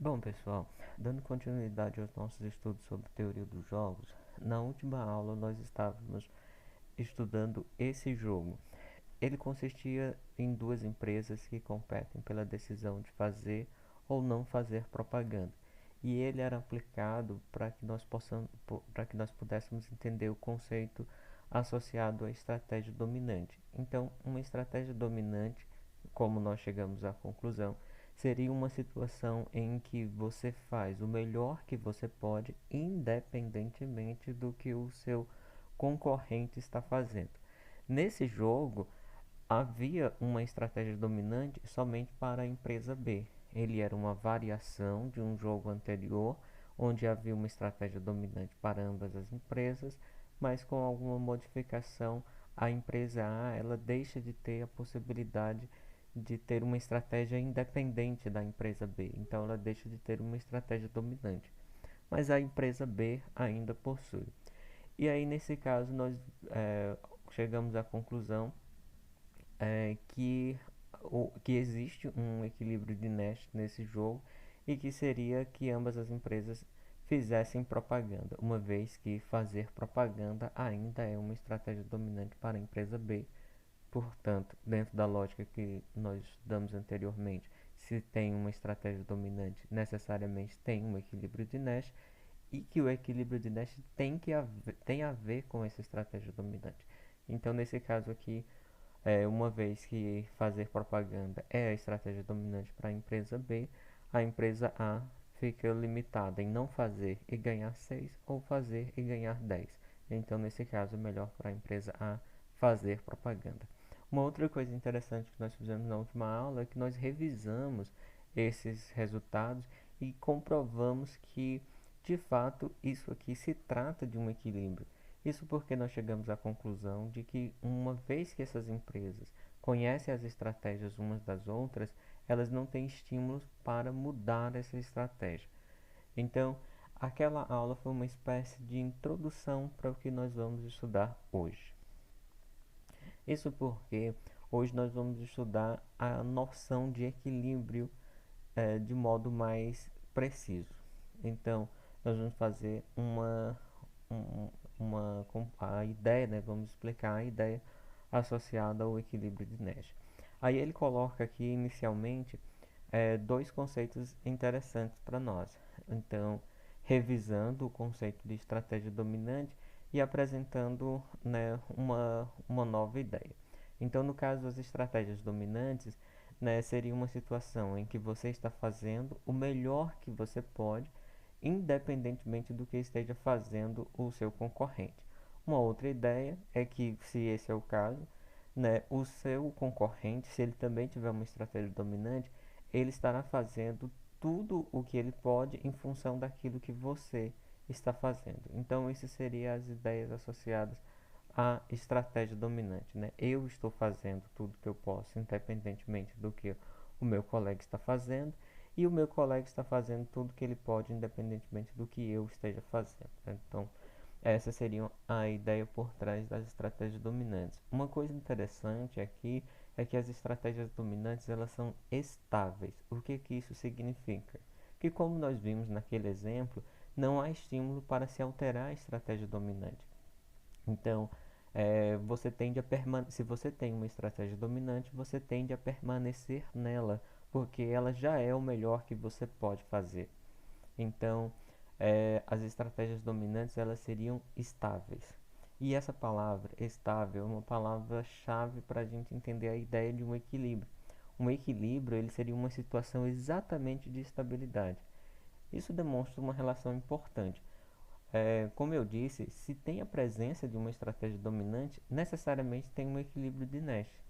Bom, pessoal, dando continuidade aos nossos estudos sobre teoria dos jogos, na última aula nós estávamos estudando esse jogo. Ele consistia em duas empresas que competem pela decisão de fazer ou não fazer propaganda. E ele era aplicado para que nós pudéssemos entender o conceito associado à estratégia dominante. Então, uma estratégia dominante, como nós chegamos à conclusão, seria uma situação em que você faz o melhor que você pode, independentemente do que o seu concorrente está fazendo. Nesse jogo, havia uma estratégia dominante somente para a empresa B. Ele era uma variação de um jogo anterior, onde havia uma estratégia dominante para ambas as empresas, mas com alguma modificação, a empresa A ela deixa de ter a possibilidade de ter uma estratégia independente da empresa B. Então ela deixa de ter uma estratégia dominante, mas a empresa B ainda possui. E aí nesse caso nós chegamos à conclusão que existe um equilíbrio de Nash nesse jogo e que seria que ambas as empresas fizessem propaganda, uma vez que fazer propaganda ainda é uma estratégia dominante para a empresa B. Portanto, dentro da lógica que nós estudamos anteriormente, se tem uma estratégia dominante, necessariamente tem um equilíbrio de Nash e que o equilíbrio de Nash tem a ver com essa estratégia dominante. Então, nesse caso aqui, uma vez que fazer propaganda é a estratégia dominante para a empresa B, a empresa A fica limitada em não fazer e ganhar 6 ou fazer e ganhar 10. Então, nesse caso, é melhor para a empresa A fazer propaganda. Uma outra coisa interessante que nós fizemos na última aula é que nós revisamos esses resultados e comprovamos que, de fato, isso aqui se trata de um equilíbrio. Isso porque nós chegamos à conclusão de que, uma vez que essas empresas conhecem as estratégias umas das outras, elas não têm estímulos para mudar essa estratégia. Então, aquela aula foi uma espécie de introdução para o que nós vamos estudar hoje. Isso porque hoje nós vamos estudar a noção de equilíbrio de modo mais preciso. Então, nós vamos fazer um- a ideia, né? Vamos explicar a ideia associada ao equilíbrio de Nash. Aí ele coloca aqui inicialmente dois conceitos interessantes para nós. Então, revisando o conceito de estratégia dominante e apresentando, né, uma nova ideia. Então, no caso das estratégias dominantes, né, seria uma situação em que você está fazendo o melhor que você pode, independentemente do que esteja fazendo o seu concorrente. Uma outra ideia é que, se esse é o caso, né, o seu concorrente, se ele também tiver uma estratégia dominante, ele estará fazendo tudo o que ele pode em função daquilo que você está fazendo. Então, isso seria as ideias associadas à estratégia dominante, né? Eu estou fazendo tudo que eu posso, independentemente do que o meu colega está fazendo, e o meu colega está fazendo tudo que ele pode, independentemente do que eu esteja fazendo, né? Então, essa seria a ideia por trás das estratégias dominantes. Uma coisa interessante aqui é que as estratégias dominantes elas são estáveis. O que que isso significa? Que, como nós vimos naquele exemplo, não há estímulo para se alterar a estratégia dominante. Então, você tende a se você tem uma estratégia dominante, você tende a permanecer nela, porque ela já é o melhor que você pode fazer. Então, as estratégias dominantes elas seriam estáveis. E essa palavra estável é uma palavra-chave para a gente entender a ideia de um equilíbrio. Um equilíbrio ele seria uma situação exatamente de estabilidade. Isso demonstra uma relação importante. Como eu disse, se tem a presença de uma estratégia dominante, necessariamente tem um equilíbrio de Nash.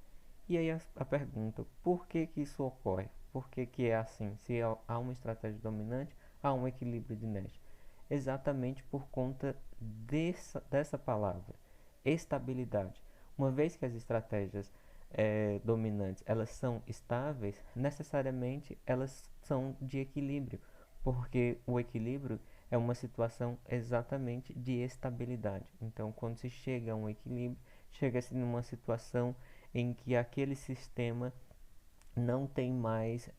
E aí a pergunta, por que que isso ocorre? Por que que é assim? Se há uma estratégia dominante, há um equilíbrio de Nash. Exatamente por conta dessa palavra, estabilidade. Uma vez que as estratégias dominantes elas são estáveis, necessariamente elas são de equilíbrio, porque o equilíbrio é uma situação exatamente de estabilidade. Então, quando se chega a um equilíbrio, chega-se numa situação em que aquele sistema não tem mais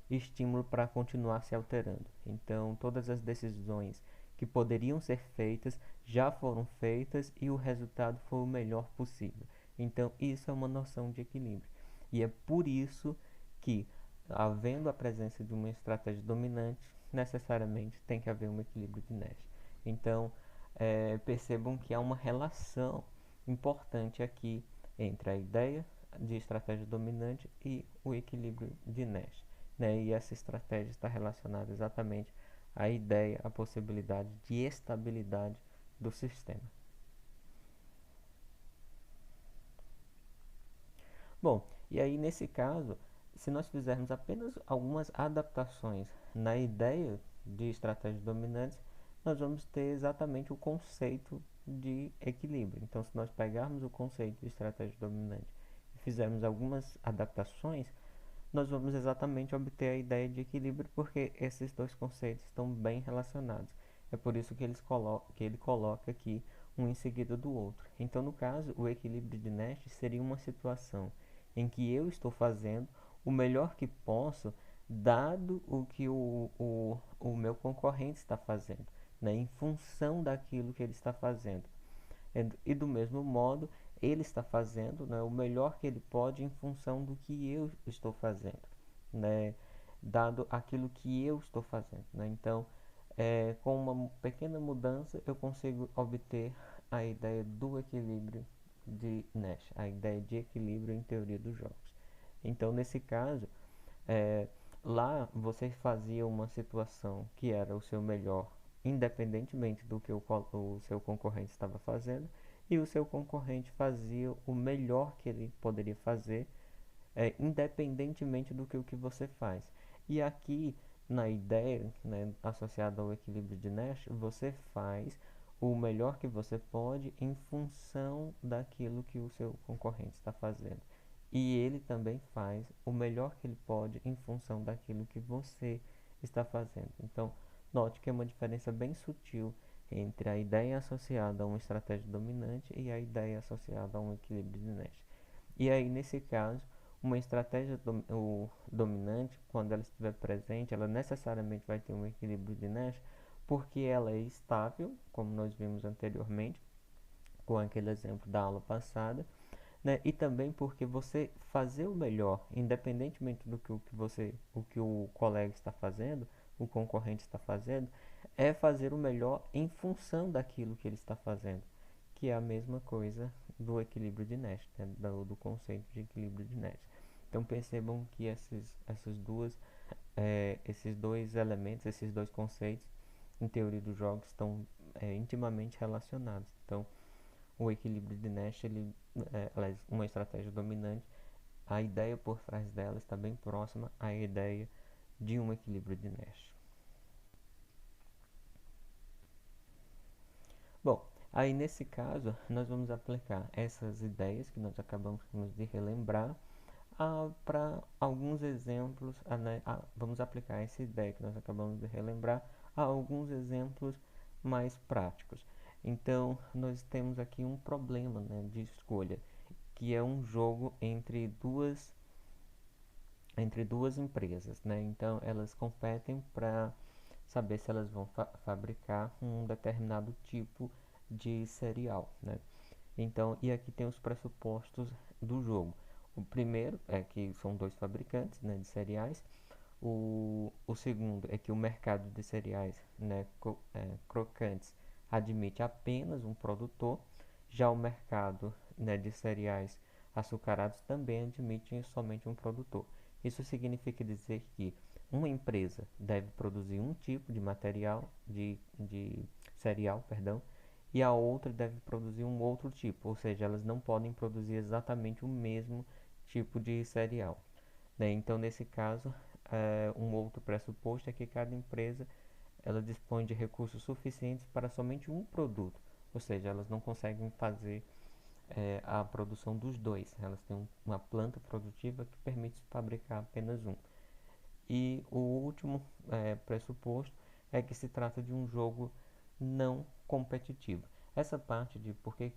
estímulo para continuar se alterando. Então, todas as decisões que poderiam ser feitas já foram feitas e o resultado foi o melhor possível. Então, isso é uma noção de equilíbrio. E é por isso que, havendo a presença de uma estratégia dominante, necessariamente tem que haver um equilíbrio de Nash. Então, percebam que há uma relação importante aqui entre a ideia de estratégia dominante e o equilíbrio de Nash. Né? E essa estratégia está relacionada exatamente à ideia, à possibilidade de estabilidade do sistema. Bom, e aí nesse caso, se nós fizermos apenas algumas adaptações na ideia de estratégias dominantes, nós vamos ter exatamente o conceito de equilíbrio. Então, se nós pegarmos o conceito de estratégia dominante e fizermos algumas adaptações, nós vamos exatamente obter a ideia de equilíbrio, porque esses dois conceitos estão bem relacionados. É por isso que, que ele coloca aqui um em seguida do outro. Então, no caso, o equilíbrio de Nash seria uma situação em que eu estou fazendo o melhor que posso, dado o que o meu concorrente está fazendo, né, em função daquilo que ele está fazendo. E do mesmo modo, ele está fazendo, né, o melhor que ele pode em função do que eu estou fazendo, né, dado aquilo que eu estou fazendo. Né? Então, com uma pequena mudança, eu consigo obter a ideia do equilíbrio de Nash, a ideia de equilíbrio em teoria dos jogos. Então, nesse caso, é, lá você fazia uma situação que era o seu melhor, independentemente do que o seu concorrente estava fazendo, e o seu concorrente fazia o melhor que ele poderia fazer, independentemente do que o que você faz. E aqui, na ideia, né, associada ao equilíbrio de Nash, você faz o melhor que você pode em função daquilo que o seu concorrente está fazendo. E ele também faz o melhor que ele pode em função daquilo que você está fazendo. Então, note que é uma diferença bem sutil entre a ideia associada a uma estratégia dominante e a ideia associada a um equilíbrio de Nash. E aí, nesse caso, uma estratégia dominante, quando ela estiver presente, ela necessariamente vai ter um equilíbrio de Nash, porque ela é estável, como nós vimos anteriormente, com aquele exemplo da aula passada, né? E também porque você fazer o melhor, independentemente do o que o colega está fazendo, o concorrente está fazendo, é fazer o melhor em função daquilo que ele está fazendo, que é a mesma coisa do equilíbrio de Nash, né? do conceito de equilíbrio de Nash. Então percebam que esses dois elementos, esses dois conceitos, em teoria dos jogos, estão intimamente relacionados. Então, o equilíbrio de Nash, aliás, uma estratégia dominante, a ideia por trás dela está bem próxima à ideia de um equilíbrio de Nash. Bom, aí nesse caso, nós vamos aplicar essas ideias que nós acabamos de relembrar para alguns exemplos, né, vamos aplicar essa ideia que nós acabamos de relembrar a alguns exemplos mais práticos. Então, nós temos aqui um problema, né, de escolha, que é um jogo entre duas empresas, né? Então, elas competem para saber se elas vão fabricar um determinado tipo de cereal, né? Então, e aqui tem os pressupostos do jogo. O primeiro é que são dois fabricantes, né, de cereais. O segundo é que o mercado de cereais, né, crocantes admite apenas um produtor. Já o mercado, né, de cereais açucarados também admite somente um produtor. Isso significa dizer que uma empresa deve produzir um tipo de material de cereal, perdão, e a outra deve produzir um outro tipo, ou seja, elas não podem produzir exatamente o mesmo tipo de cereal. Né? Então, nesse caso, um outro pressuposto é que cada empresa ela dispõe de recursos suficientes para somente um produto, ou seja, elas não conseguem fazer a produção dos dois, elas têm uma planta produtiva que permite fabricar apenas um. E o último pressuposto é que se trata de um jogo não competitivo. Essa parte de por que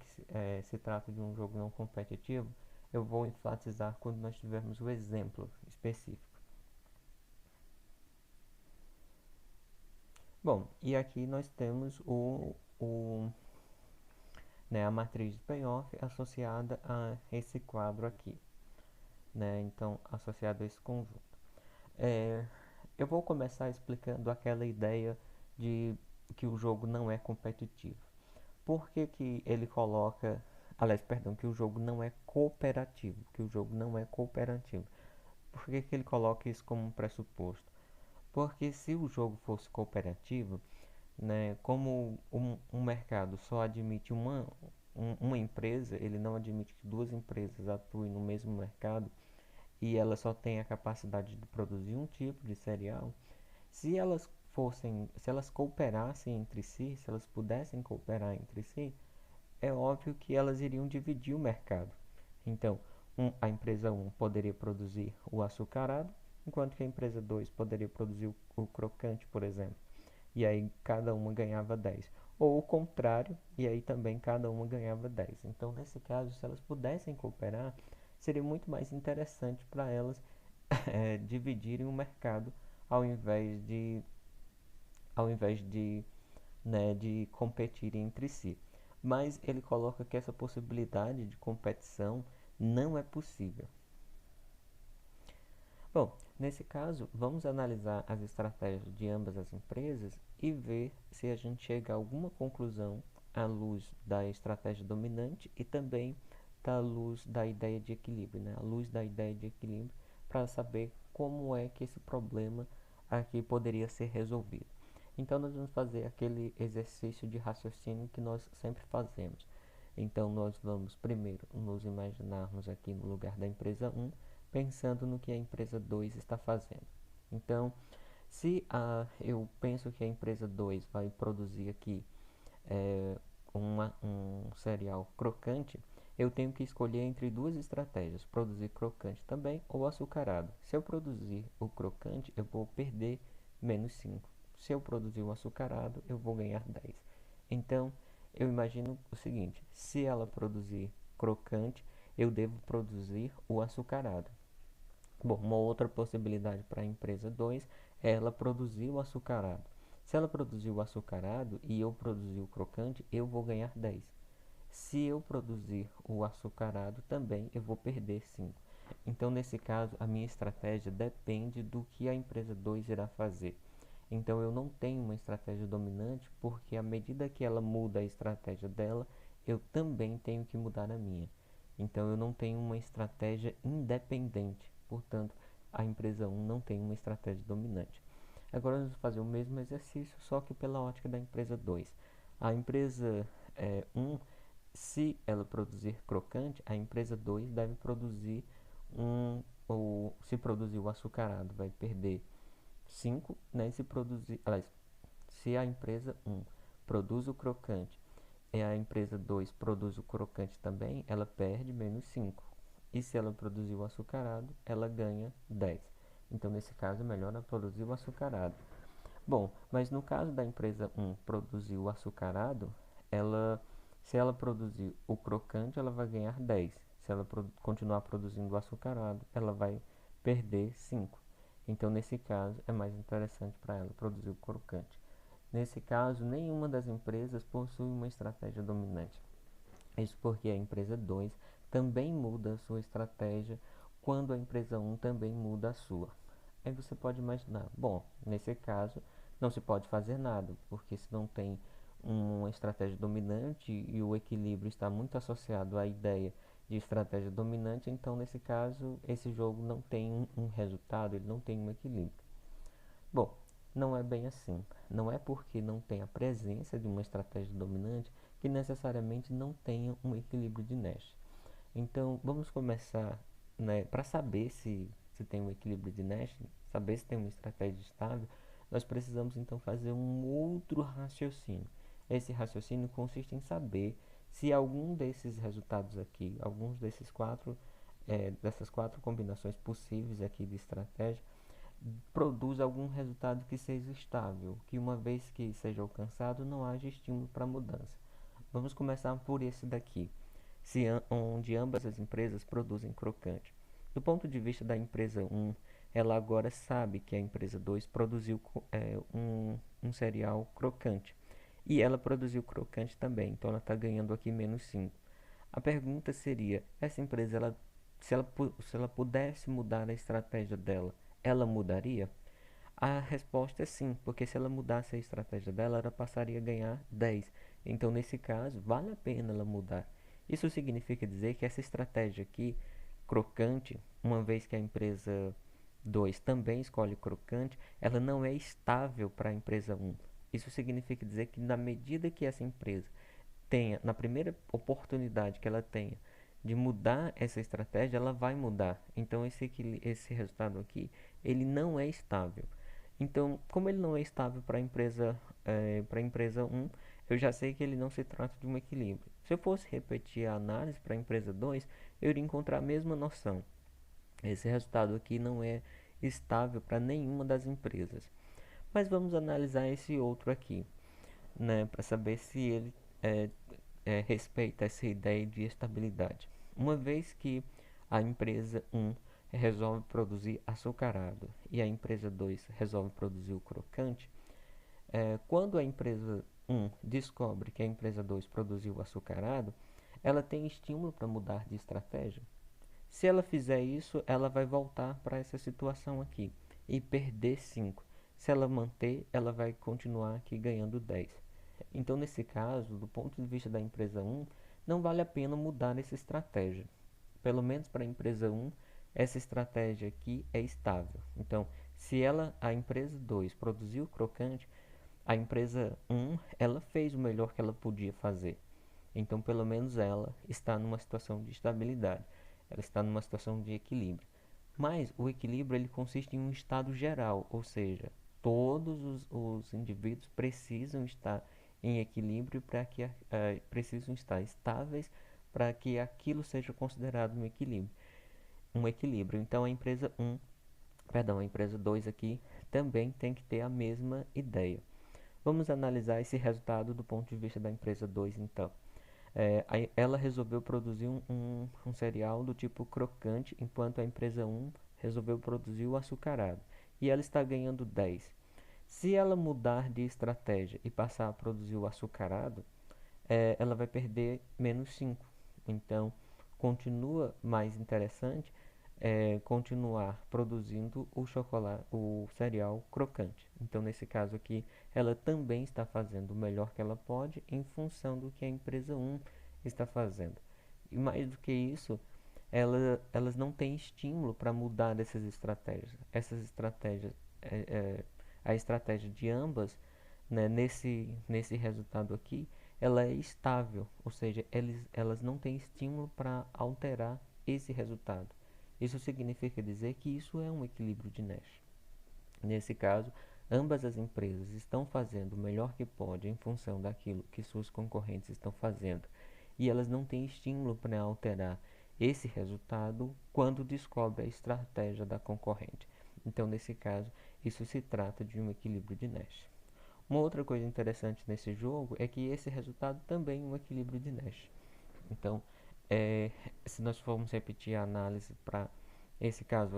se trata de um jogo não competitivo, eu vou enfatizar quando nós tivermos o exemplo específico. Bom, e aqui nós temos né, a matriz de payoff associada a esse quadro aqui, né? Então, associado a esse conjunto. É, eu vou começar explicando aquela ideia de que o jogo não é competitivo. Por que que ele coloca, aliás, perdão, que o jogo não é cooperativo, que o jogo não é cooperativo? Por que que ele coloca isso como um pressuposto? Porque se o jogo fosse cooperativo, né, como um mercado só admite uma empresa, ele não admite que duas empresas atuem no mesmo mercado e ela só tem a capacidade de produzir um tipo de cereal, se elas cooperassem entre si, se elas pudessem cooperar entre si, é óbvio que elas iriam dividir o mercado. Então, a empresa um poderia produzir o açucarado, enquanto que a empresa 2 poderia produzir o crocante, por exemplo. E aí cada uma ganhava 10. Ou o contrário, e aí também cada uma ganhava 10. Então, nesse caso, se elas pudessem cooperar, seria muito mais interessante para elas dividirem o mercado ao invés de, ao invés de, né, de competirem entre si. Mas ele coloca que essa possibilidade de competição não é possível. Bom, nesse caso, vamos analisar as estratégias de ambas as empresas e ver se a gente chega a alguma conclusão à luz da estratégia dominante e também da luz da ideia de equilíbrio, né? À luz da ideia de equilíbrio, para saber como é que esse problema aqui poderia ser resolvido. Então, nós vamos fazer aquele exercício de raciocínio que nós sempre fazemos. Então, nós vamos primeiro nos imaginarmos aqui no lugar da empresa um, pensando no que a empresa 2 está fazendo. Então, se eu penso que a empresa 2 vai produzir aqui é, um cereal crocante, eu tenho que escolher entre duas estratégias, produzir crocante também ou açucarado. Se eu produzir o crocante, eu vou perder menos 5. Se eu produzir o açucarado, eu vou ganhar 10. Então, eu imagino o seguinte, se ela produzir crocante, eu devo produzir o açucarado. Bom, uma outra possibilidade para a empresa 2 é ela produzir o açucarado. Se ela produzir o açucarado e eu produzir o crocante, eu vou ganhar 10. Se eu produzir o açucarado também, eu vou perder 5. Então, nesse caso, a minha estratégia depende do que a empresa 2 irá fazer. Então, eu não tenho uma estratégia dominante, porque à medida que ela muda a estratégia dela, eu também tenho que mudar a minha. Então, eu não tenho uma estratégia independente. Portanto, a empresa um não tem uma estratégia dominante. Agora, nós vamos fazer o mesmo exercício, só que pela ótica da empresa 2. A empresa 1, se ela produzir crocante, a empresa 2 deve produzir ou se produzir o açucarado, vai perder 5, né? Se produzir, aliás, se a empresa um produz o crocante e a empresa 2 produz o crocante também, ela perde menos 5. E se ela produzir o açucarado, ela ganha 10. Então, nesse caso, é melhor ela produzir o açucarado. Bom, mas no caso da empresa um produzir o açucarado, se ela produzir o crocante, ela vai ganhar 10. Se ela continuar produzindo o açucarado, ela vai perder 5. Então, nesse caso, é mais interessante para ela produzir o crocante. Nesse caso, nenhuma das empresas possui uma estratégia dominante. Isso porque a empresa 2 também muda a sua estratégia quando a empresa um também muda a sua. Aí você pode imaginar, bom, nesse caso não se pode fazer nada, porque se não tem uma estratégia dominante e o equilíbrio está muito associado à ideia de estratégia dominante, então nesse caso esse jogo não tem um resultado, ele não tem um equilíbrio. Bom, não é bem assim. Não é porque não tem a presença de uma estratégia dominante que necessariamente não tenha um equilíbrio de Nash. Então, vamos começar, né, para saber se tem um equilíbrio de Nash, saber se tem uma estratégia estável, nós precisamos então fazer um outro raciocínio. Esse raciocínio consiste em saber se algum desses resultados aqui, alguns desses dessas quatro combinações possíveis aqui de estratégia, produz algum resultado que seja estável, que uma vez que seja alcançado não haja estímulo para mudança. Vamos começar por esse daqui, onde ambas as empresas produzem crocante. Do ponto de vista da empresa 1, ela agora sabe que a empresa 2 produziu um cereal crocante. E ela produziu crocante também, então ela está ganhando aqui menos 5. A pergunta seria, essa empresa, se ela pudesse mudar a estratégia dela, ela mudaria? A resposta é sim, porque se ela mudasse a estratégia dela, ela passaria a ganhar 10. Então, nesse caso, vale a pena ela mudar. Isso significa dizer que essa estratégia aqui, crocante, uma vez que a empresa 2 também escolhe crocante, ela não é estável para a empresa um. Isso significa dizer que na medida que essa empresa tenha, na primeira oportunidade que ela tenha de mudar essa estratégia, ela vai mudar. Então esse resultado aqui, ele não é estável. Então, como ele não é estável para a empresa um, eu já sei que ele não se trata de um equilíbrio. Se eu fosse repetir a análise para a empresa 2, eu iria encontrar a mesma noção. Esse resultado aqui não é estável para nenhuma das empresas. Mas vamos analisar esse outro aqui, né, para saber se ele é, respeita essa ideia de estabilidade. Uma vez que a empresa um resolve produzir açucarado e a empresa 2 resolve produzir o crocante, quando a empresa um descobre que a empresa 2 produziu o açucarado, ela tem estímulo para mudar de estratégia. Se ela fizer isso, ela vai voltar para essa situação aqui e perder 5. Se ela manter, ela vai continuar aqui ganhando 10. Então, nesse caso, do ponto de vista da empresa um, não vale a pena mudar essa estratégia. Pelo menos para a empresa um, essa estratégia aqui é estável. Então, se a empresa 2 produziu o crocante, a empresa um, ela fez o melhor que ela podia fazer. Então, pelo menos ela está numa situação de estabilidade. Ela está numa situação de equilíbrio. Mas o equilíbrio ele consiste em um estado geral, ou seja, todos os indivíduos precisam estar em equilíbrio para que precisam estar estáveis para que aquilo seja considerado um equilíbrio. Um equilíbrio. Então a empresa 2 aqui também tem que ter a mesma ideia. Vamos analisar esse resultado do ponto de vista da empresa 2 então. Ela resolveu produzir um cereal do tipo crocante, enquanto a empresa um resolveu produzir o açucarado. E ela está ganhando 10. Se ela mudar de estratégia e passar a produzir o açucarado, ela vai perder menos 5. Então, continua mais interessante continuar produzindo o chocolate, o cereal crocante. Então, nesse caso aqui, ela também está fazendo o melhor que ela pode em função do que a empresa um está fazendo. E mais do que isso, elas não têm estímulo para mudar essas estratégias. Essas estratégias, é, é, a estratégia de ambas, né, nesse resultado aqui, ela é estável, ou seja, elas não têm estímulo para alterar esse resultado. Isso significa dizer que isso é um equilíbrio de Nash. Nesse caso, ambas as empresas estão fazendo o melhor que podem em função daquilo que suas concorrentes estão fazendo, e elas não têm estímulo para alterar esse resultado quando descobre a estratégia da concorrente. Então, nesse caso, isso se trata de um equilíbrio de Nash. Uma outra coisa interessante nesse jogo é que esse resultado também é um equilíbrio de Nash. Então, se nós formos repetir a análise para esse caso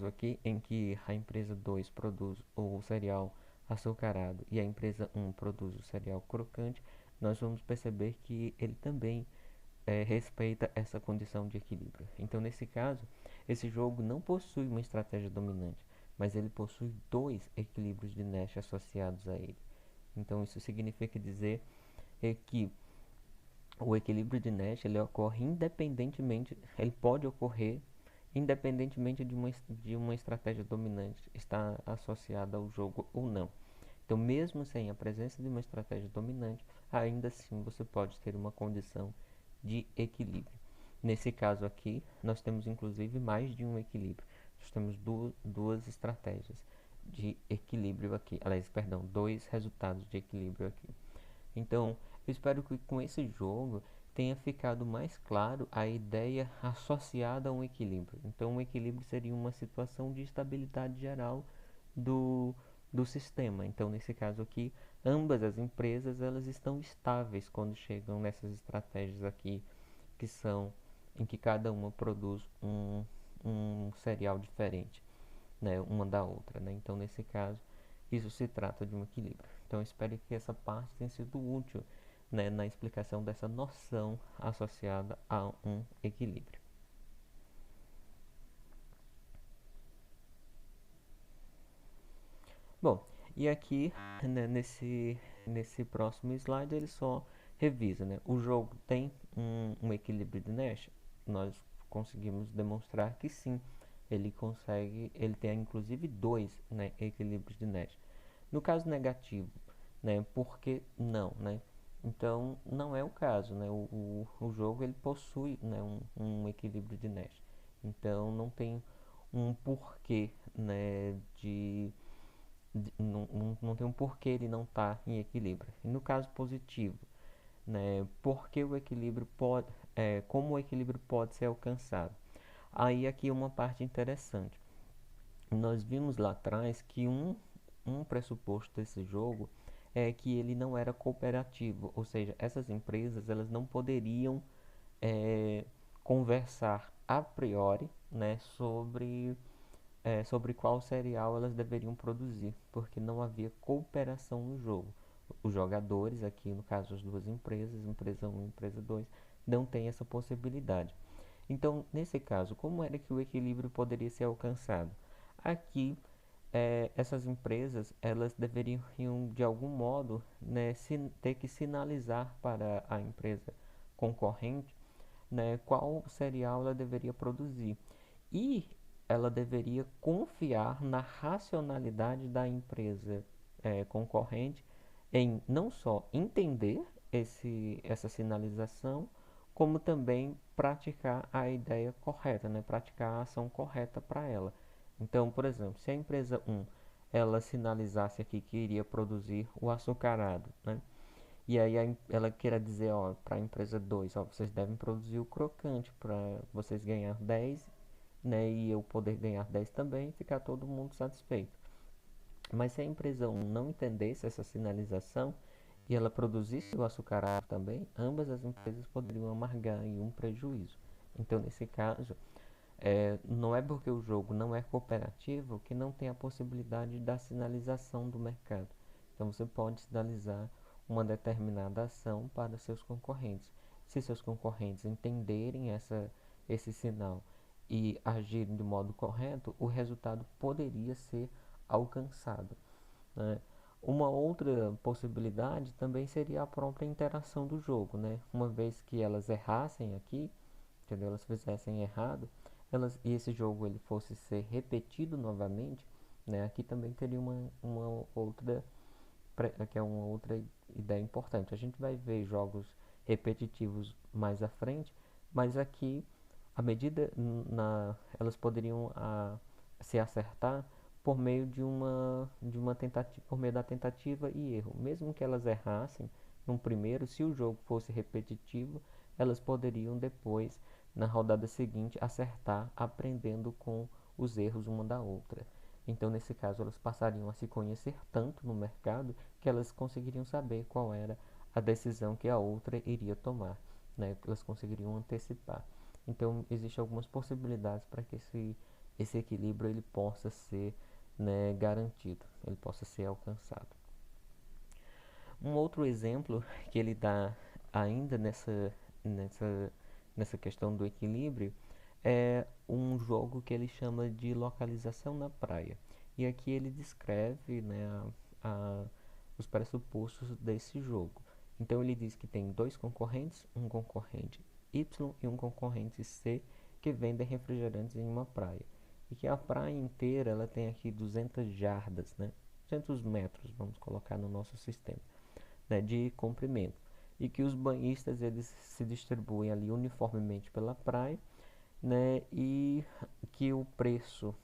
aqui, em que a empresa 2 produz o cereal açucarado e a empresa um produz o cereal crocante, nós vamos perceber que ele também respeita essa condição de equilíbrio. Então, nesse caso, esse jogo não possui uma estratégia dominante, mas ele possui dois equilíbrios de Nash associados a ele. Então, isso significa dizer que o equilíbrio de Nash ele ocorre independentemente, ele pode ocorrer independentemente de uma estratégia dominante estar associada ao jogo ou não. Então, mesmo sem a presença de uma estratégia dominante, ainda assim você pode ter uma condição de equilíbrio. Nesse caso aqui, nós temos inclusive mais de um equilíbrio. Nós temos duas estratégias de equilíbrio aqui. Aliás, perdão, dois resultados de equilíbrio aqui. Então, eu espero que com esse jogo tenha ficado mais claro a ideia associada a um equilíbrio. Então, um equilíbrio seria uma situação de estabilidade geral do sistema. Então, nesse caso aqui, ambas as empresas elas estão estáveis quando chegam nessas estratégias aqui, que são em que cada uma produz um cereal diferente. né, uma da outra, né? Então, nesse caso, isso se trata de um equilíbrio. Então, eu espero que essa parte tenha sido útil, né, na explicação dessa noção associada a um equilíbrio. Bom, e aqui, né, nesse próximo slide, ele só revisa, né? O jogo tem um equilíbrio de Nash? Nós conseguimos demonstrar que sim, ele consegue, ele tem inclusive dois, né, equilíbrios de Nash. No caso negativo, né, por que não, né? Então, não é o caso, né? O jogo ele possui, né, um equilíbrio de Nash. Então, não tem um porquê, né, não tem um porquê ele não estar em equilíbrio. E no caso positivo, né, porque o equilíbrio pode, como o equilíbrio pode ser alcançado. Aí aqui uma parte interessante. Nós vimos lá atrás que um pressuposto desse jogo é que ele não era cooperativo, ou seja, essas empresas elas não poderiam é, conversar a priori, né, sobre qual cereal elas deveriam produzir, porque não havia cooperação no jogo. Os jogadores, aqui no caso as duas empresas, empresa 1 e empresa 2, não têm essa possibilidade. Então, nesse caso, como era que o equilíbrio poderia ser alcançado? Aqui, essas empresas, elas deveriam, de algum modo, né, ter que sinalizar para a empresa concorrente, né, qual cereal ela deveria produzir. E ela deveria confiar na racionalidade da empresa concorrente em não só entender essa sinalização, como também praticar a ideia correta, né? Praticar a ação correta para ela. Então, por exemplo, se a empresa 1 ela sinalizasse aqui que iria produzir o açucarado, né? E aí ela queira dizer, ó, para a empresa 2, ó, vocês devem produzir o crocante para vocês ganhar 10, né, e eu poder ganhar 10 também e ficar todo mundo satisfeito. Mas se a empresa 1 não entendesse essa sinalização e ela produzisse o açucarado também, ambas as empresas poderiam amargar em um prejuízo. Então, nesse caso, não é porque o jogo não é cooperativo que não tem a possibilidade da sinalização do mercado. Então você pode sinalizar uma determinada ação para seus concorrentes. Se seus concorrentes entenderem esse sinal e agirem de modo correto, o resultado poderia ser alcançado, né? Uma outra possibilidade também seria a própria interação do jogo, né? Uma vez que elas errassem aqui, entendeu? Elas fizessem errado, e esse jogo ele fosse ser repetido novamente, né? Aqui também teria uma outra que é uma outra ideia importante. A gente vai ver jogos repetitivos mais à frente, mas aqui a medida elas poderiam se acertar por meio de uma tentativa, por meio da tentativa e erro. Mesmo que elas errassem no primeiro, se o jogo fosse repetitivo, elas poderiam depois, na rodada seguinte, acertar, aprendendo com os erros uma da outra. Então, nesse caso, elas passariam a se conhecer tanto no mercado que elas conseguiriam saber qual era a decisão que a outra iria tomar, né? Elas conseguiriam antecipar. Então, existem algumas possibilidades para que esse equilíbrio ele possa ser, né, garantido, ele possa ser alcançado. Um outro exemplo que ele dá ainda nessa, nessa questão do equilíbrio é um jogo que ele chama de localização na praia. E aqui ele descreve, né, os pressupostos desse jogo. Então ele diz que tem dois concorrentes, um concorrente Y e um concorrente C, que vendem refrigerantes em uma praia. E que a praia inteira ela tem aqui 200 jardas, né? 200 metros, vamos colocar no nosso sistema, né, de comprimento. E que os banhistas eles se distribuem ali uniformemente pela praia, né, e que o preço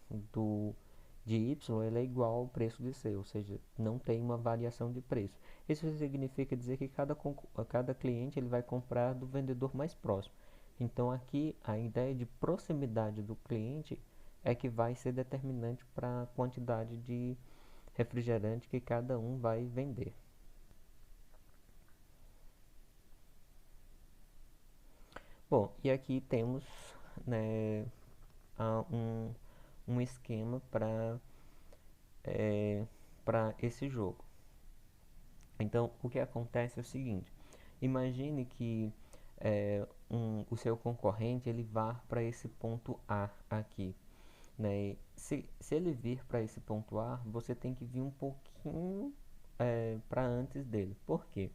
de Y ele é igual ao preço de C, ou seja, não tem uma variação de preço. Isso significa dizer que cada cliente ele vai comprar do vendedor mais próximo. Então aqui a ideia de proximidade do cliente é que vai ser determinante para a quantidade de refrigerante que cada um vai vender. Bom, e aqui temos, né, um, um esquema para esse jogo. Então, o que acontece é o seguinte: imagine que o seu concorrente ele vá para esse ponto A aqui, né? Se ele vir para esse ponto A, você tem que vir um pouquinho para antes dele. Por quê?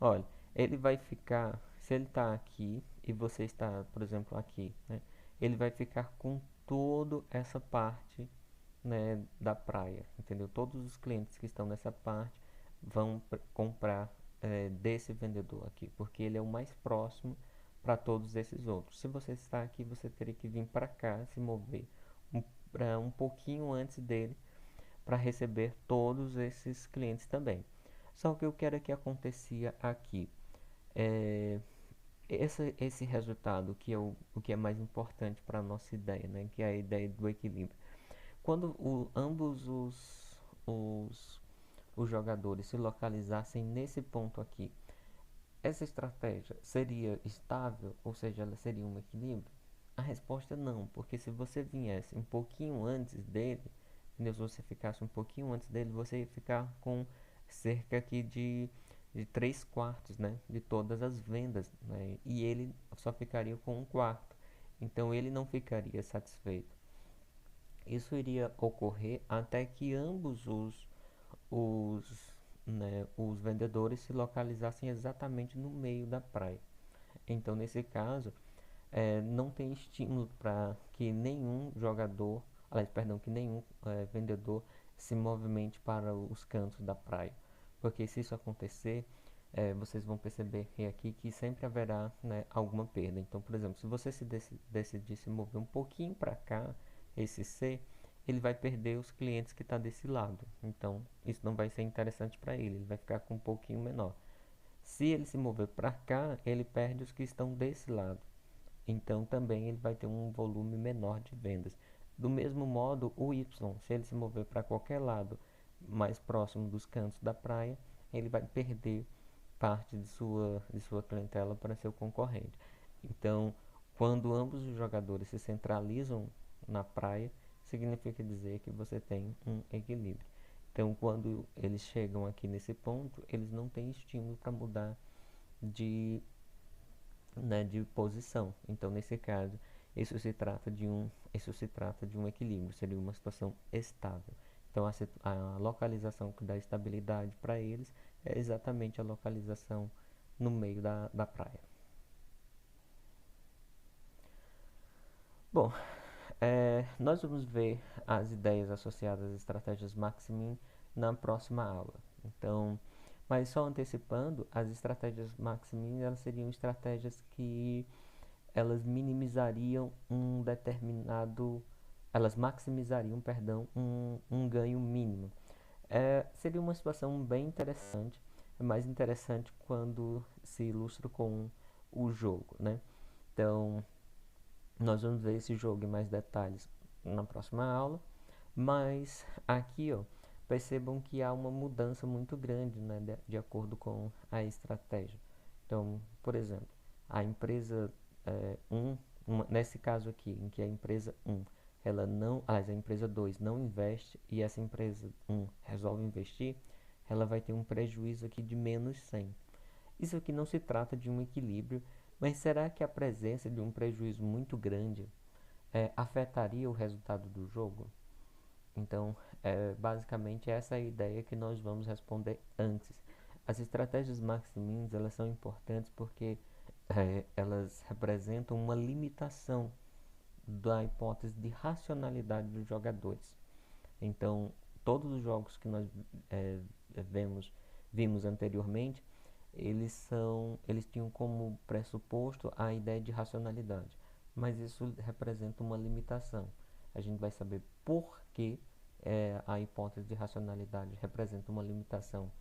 Olha, ele vai ficar, se ele está aqui e você está, por exemplo, aqui, né? Ele vai ficar com toda essa parte, né, da praia, entendeu? Todos os clientes que estão nessa parte vão comprar desse vendedor aqui, porque ele é o mais próximo para todos esses outros. Se você está aqui, você teria que vir para cá, se mover para um pouquinho antes dele, para receber todos esses clientes também. Só que eu quero que acontecia aqui. É, esse resultado que é o que é mais importante para a nossa ideia, né? Que é a ideia do equilíbrio. Quando ambos os, os jogadores se localizassem nesse ponto aqui, essa estratégia seria estável, ou seja, ela seria um equilíbrio? A resposta é não, porque se você viesse um pouquinho antes dele, entendeu? Se você ficasse um pouquinho antes dele, você ia ficar com cerca aqui de 3 quartos, né, de todas as vendas, né? E ele só ficaria com um quarto. Então ele não ficaria satisfeito. Isso iria ocorrer até que ambos os, os vendedores se localizassem exatamente no meio da praia. Então, nesse caso, não tem estímulo para que nenhum jogador, aliás, perdão, que nenhum vendedor se movimente para os cantos da praia. Porque se isso acontecer, vocês vão perceber aqui que sempre haverá, né, alguma perda. Então, por exemplo, se você decidir se mover um pouquinho para cá, esse C, ele vai perder os clientes que está desse lado. Então, isso não vai ser interessante para ele, ele vai ficar com um pouquinho menor. Se ele se mover para cá, ele perde os que estão desse lado. Então, também ele vai ter um volume menor de vendas. Do mesmo modo, o Y, se ele se mover para qualquer lado mais próximo dos cantos da praia, ele vai perder parte de sua clientela para seu concorrente. Então, quando ambos os jogadores se centralizam na praia, significa dizer que você tem um equilíbrio. Então, quando eles chegam aqui nesse ponto, eles não têm estímulo para mudar de, né, de posição. Então, nesse caso, isso se trata de um equilíbrio, seria uma situação estável. Então, a localização que dá estabilidade para eles é exatamente a localização no meio da praia. Bom, nós vamos ver as ideias associadas às estratégias Maximin na próxima aula. Então, mas só antecipando, as estratégias Maximin elas seriam estratégias que elas minimizariam um determinado, elas maximizariam, perdão, um ganho mínimo. Seria uma situação bem interessante, é mais interessante quando se ilustra com o jogo, né? Então, nós vamos ver esse jogo em mais detalhes na próxima aula, mas aqui, ó, percebam que há uma mudança muito grande, né, de acordo com a estratégia. Então, por exemplo, a empresa 1, nesse caso aqui, em que a empresa 1, ela não, a empresa 2 não investe e essa empresa 1 resolve investir, ela vai ter um prejuízo aqui de menos 100. Isso aqui não se trata de um equilíbrio, mas será que a presença de um prejuízo muito grande afetaria o resultado do jogo? Então, basicamente essa é a ideia que nós vamos responder antes. As estratégias max-mins, elas são importantes porque elas representam uma limitação da hipótese de racionalidade dos jogadores. Então, todos os jogos que nós é, vimos anteriormente, eles tinham como pressuposto a ideia de racionalidade, mas isso representa uma limitação. A gente vai saber por que a hipótese de racionalidade representa uma limitação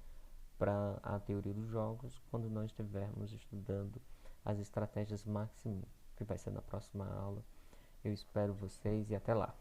para a teoria dos jogos quando nós estivermos estudando as estratégias Maximin, que vai ser na próxima aula. Eu espero vocês e até lá.